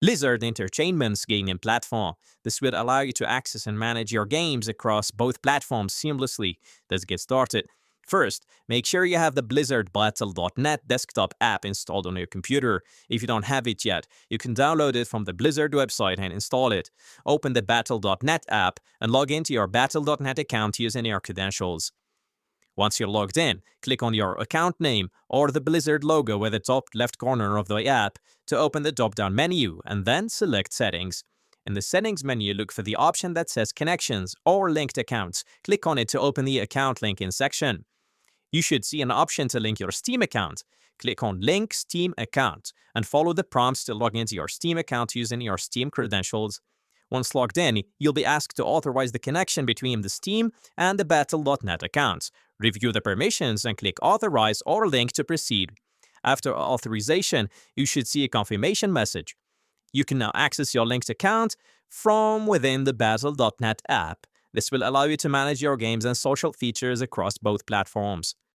Blizzard Entertainment's gaming platform. This will allow you to access and manage your games across both platforms seamlessly. Let's get started. First, make sure you have the Blizzard Battle.net desktop app installed on your computer. If you don't have it yet, you can download it from the Blizzard website and install it. Open the Battle.net app and log into your Battle.net account using your credentials. Once you're logged in, click on your account name or the Blizzard logo at the top left corner of the app to open the drop-down menu and then select Settings. In the Settings menu, look for the option that says Connections or Linked Accounts. Click on it to open the Account Linking section. You should see an option to link your Steam account. Click on Link Steam Account and follow the prompts to log into your Steam account using your Steam credentials. Once logged in, you'll be asked to authorize the connection between the Steam and the Battle.net accounts. Review the permissions and click Authorize or Link to proceed. After authorization, you should see a confirmation message. You can now access your linked account from within the Battle.net app. This will allow you to manage your games and social features across both platforms.